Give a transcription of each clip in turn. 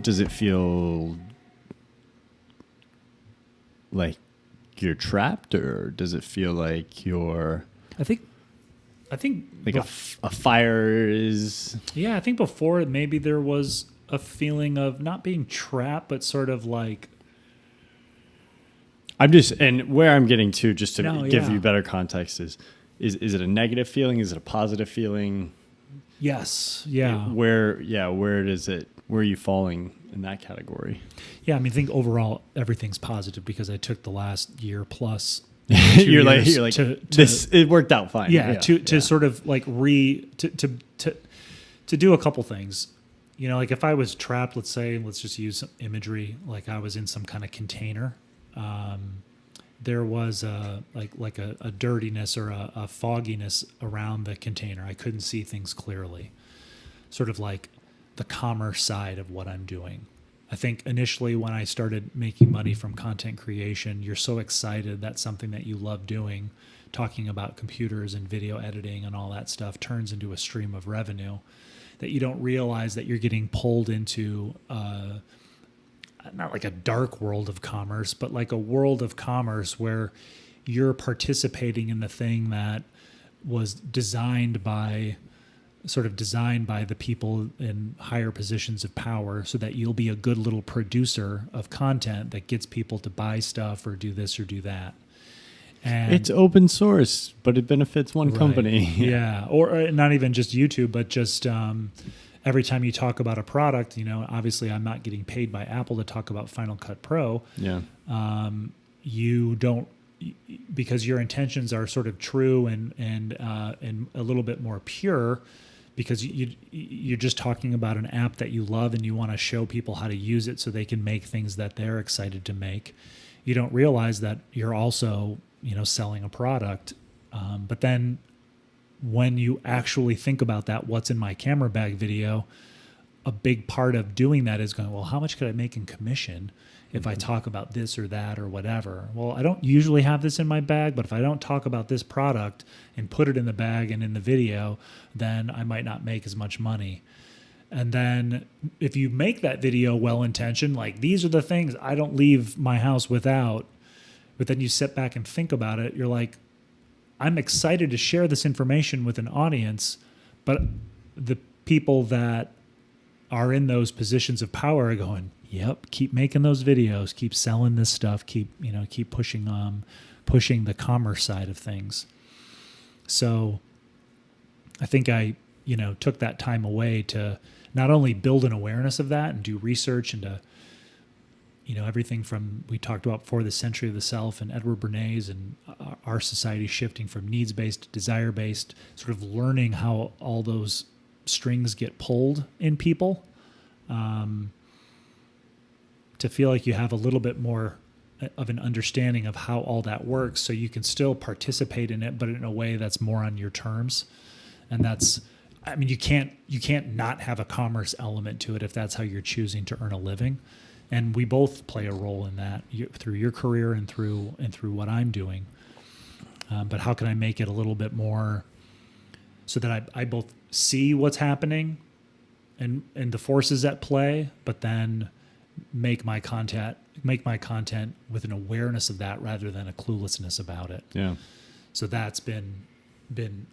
Does it feel like you're trapped, or does it feel like you're... I think like a fire is... Yeah, I think before maybe there was a feeling of not being trapped, but sort of like... and where I'm getting to, just to give you better context, is it a negative feeling? Is it a positive feeling? Yes. Yeah. Where are you falling in that category? Yeah, I mean, I think overall everything's positive because I took the last year plus. you're like this. It worked out fine. Yeah, to sort of like to do a couple things. You know, like if I was trapped, let's just use some imagery, like I was in some kind of container. There was a dirtiness or a fogginess around the container. I couldn't see things clearly. Sort of like the commerce side of what I'm doing. I think initially when I started making money from content creation, you're so excited that something that you love doing, talking about computers and video editing and all that stuff, turns into a stream of revenue that you don't realize that you're getting pulled into not like a dark world of commerce, but like a world of commerce where you're participating in the thing that was designed by the people in higher positions of power so that you'll be a good little producer of content that gets people to buy stuff or do this or do that. And it's open source, but it benefits one company. Yeah. Or not even just YouTube, but just every time you talk about a product, you know, obviously I'm not getting paid by Apple to talk about Final Cut Pro. Yeah. You don't, because your intentions are sort of true and a little bit more pure, because you're just talking about an app that you love and you want to show people how to use it so they can make things that they're excited to make. You don't realize that you're also, you know, selling a product. But then when you actually think about that, what's in my camera bag video, a big part of doing that is going, well, how much could I make in commission if I talk about this or that or whatever? Well, I don't usually have this in my bag, but if I don't talk about this product and put it in the bag and in the video, then I might not make as much money. And then if you make that video well-intentioned, like these are the things I don't leave my house without, but then you sit back and think about it, you're like, I'm excited to share this information with an audience, but the people that are in those positions of power are going, yep, keep making those videos, keep selling this stuff, keep pushing the commerce side of things. So I think I, took that time away to not only build an awareness of that and do research into, everything from, we talked about For the Century of the Self and Edward Bernays and our society shifting from needs-based to desire-based, sort of learning how all those strings get pulled in people, to feel like you have a little bit more of an understanding of how all that works, so you can still participate in it, but in a way that's more on your terms. And that's, I mean, you can't not have a commerce element to it if that's how you're choosing to earn a living. And we both play a role in that through your career and through what I'm doing. But how can I make it a little bit more so that I both see what's happening and the forces at play, but then make my content with an awareness of that rather than a cluelessness about it. Yeah. So that's been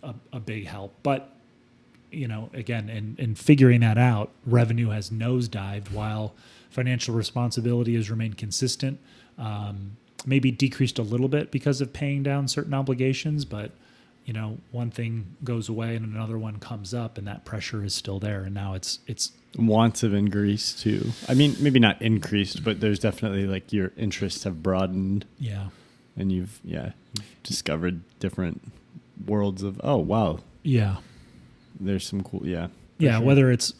a big help. But again, in figuring that out, revenue has nosedived while financial responsibility has remained consistent. Maybe decreased a little bit because of paying down certain obligations, but one thing goes away and another one comes up, and that pressure is still there. And now it's wants have increased too. I mean, maybe not increased, but there's definitely like your interests have broadened. Yeah. And you've discovered different worlds of, oh, wow. Yeah. There's some cool, yeah. Yeah, sure. Whether it's,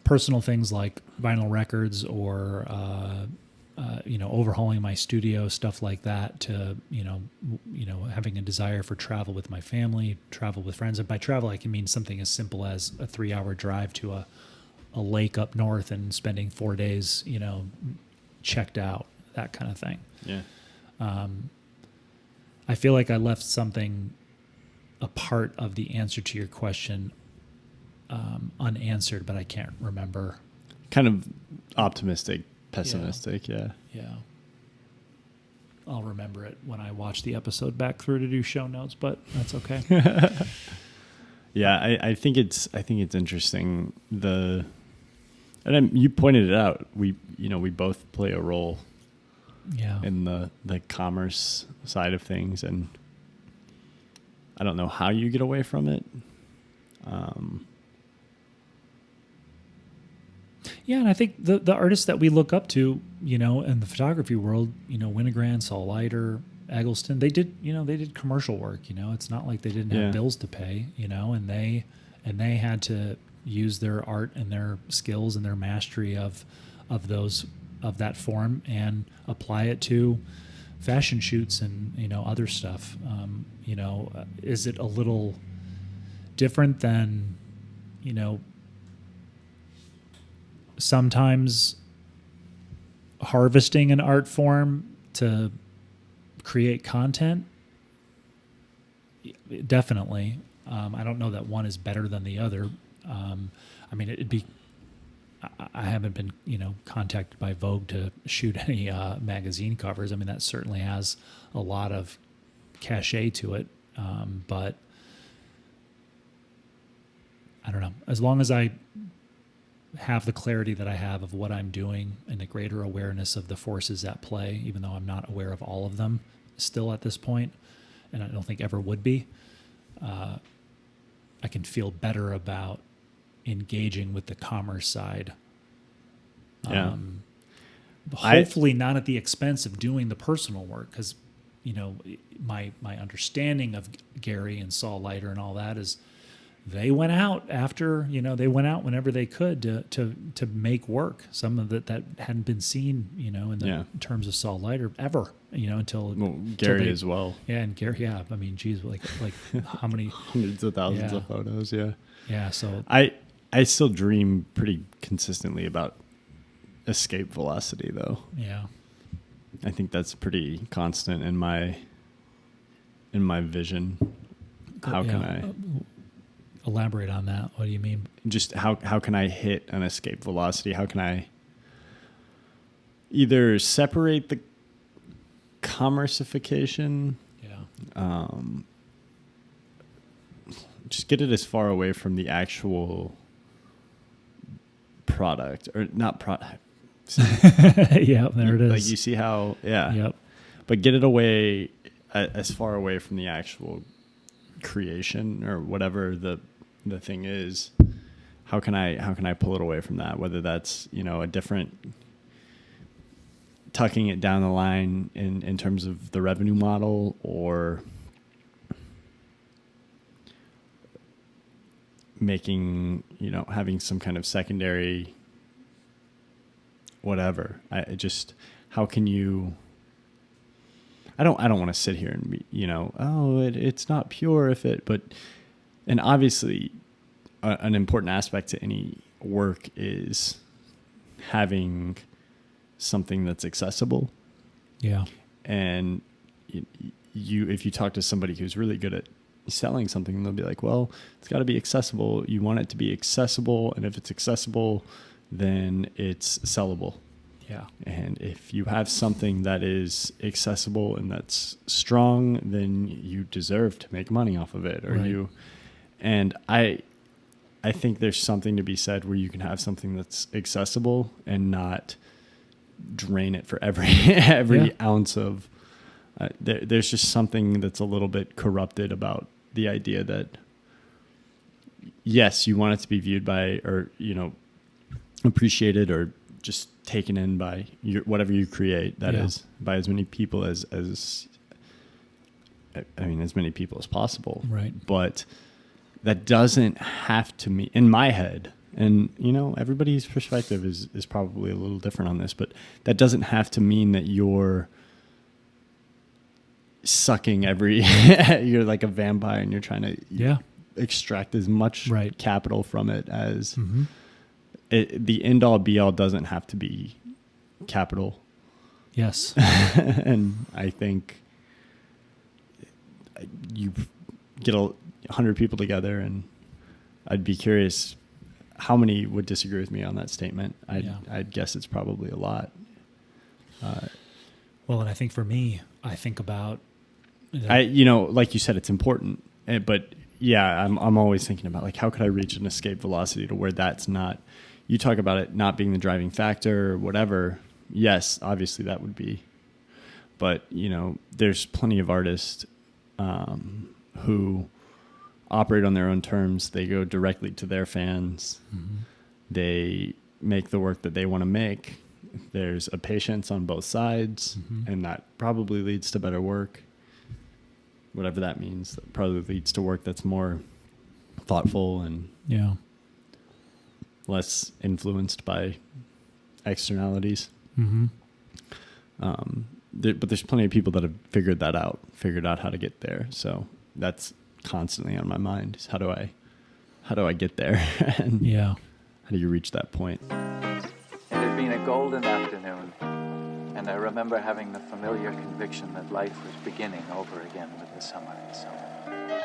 personal things like vinyl records or, overhauling my studio, stuff like that, to, having a desire for travel with my family, travel with friends. And by travel, I can mean something as simple as a 3-hour drive to a lake up north and spending 4 days, checked out, that kind of thing. Yeah. I feel like I left something, a part of the answer to your question, unanswered, but I can't remember. kind of optimistic, pessimistic. Yeah. I'll remember it when I watch the episode back through to do show notes, but that's okay. Yeah, I think it's interesting. You pointed it out. We both play a role. Yeah. In the commerce side of things, and I don't know how you get away from it. Yeah, and I think the artists that we look up to, in the photography world, Winogrand, Saul Leiter, Eggleston, they did commercial work. It's not like they didn't have bills to pay. And they had to use their art and their skills and their mastery of that form and apply it to fashion shoots and other stuff. Is it a little different than sometimes harvesting an art form to create content? Definitely. I don't know that one is better than the other. I haven't been, contacted by Vogue to shoot any magazine covers. I mean, that certainly has a lot of cachet to it. But I don't know. As long as I have the clarity that I have of what I'm doing and a greater awareness of the forces at play, even though I'm not aware of all of them still at this point, and I don't think ever would be, I can feel better about engaging with the commerce side. Yeah. Hopefully not at the expense of doing the personal work, because my understanding of Gary and Saul Leiter and all that is they went out after they went out whenever they could to make work, some of it that hadn't been seen in terms of Saul Leiter ever until Gary as well. Yeah, and Gary, I mean, geez, like how many hundreds of thousands of photos. So I still dream pretty consistently about escape velocity, though. Yeah, I think that's pretty constant in my vision. How can I elaborate on that? What do you mean? Just how can I hit an escape velocity? How can I either separate the commerciification? Just get it as far away from the actual product, or not product. Yeah, there it is. Like, you see how, Yep. But get it away as far away from the actual creation or whatever the thing is. How can I pull it away from that? Whether that's a different, tucking it down the line in terms of the revenue model, or making, having some kind of secondary whatever. How can you, I don't want to sit here and be, it's not pure and obviously an important aspect to any work is having something that's accessible. Yeah. And if you talk to somebody who's really good at selling something, they'll be like, well, it's got to be accessible. You want it to be accessible. And if it's accessible, then it's sellable. Yeah. And if you have something that is accessible and that's strong, then you deserve to make money off of it. And I think there's something to be said where you can have something that's accessible and not drain it for every ounce of. There's just something that's a little bit corrupted about the idea that, yes, you want it to be viewed by, or appreciated or just taken in by whatever you create. That is by as many people as many people as possible. Right. But that doesn't have to mean, in my head, and everybody's perspective is probably a little different on this, but that doesn't have to mean that you're sucking you're like a vampire and you're trying to extract as much capital from it as the end all be all doesn't have to be capital. Yes. And I think you get 100 people together, and I'd be curious how many would disagree with me on that statement? Yeah. I'd guess it's probably a lot. Well, and I think for me, I think about, like you said, it's important, but yeah, I'm always thinking about like, how could I reach an escape velocity to where that's not, you talk about it not being the driving factor or whatever. Yes, obviously that would be, but there's plenty of artists who operate on their own terms. They go directly to their fans. mm-hmm. They make the work that they want to make. There's a patience on both sides, Mm-hmm. and that probably leads to better work. Whatever that means, that probably leads to work that's more thoughtful and Yeah. less influenced by externalities. Mm-hmm. But there's plenty of people that have figured out how to get there. So that's constantly on my mind, is how do I get there? And Yeah. how do you reach that point? It had been a golden afternoon, and I remember having the familiar conviction that life was beginning over again with the summer and summer.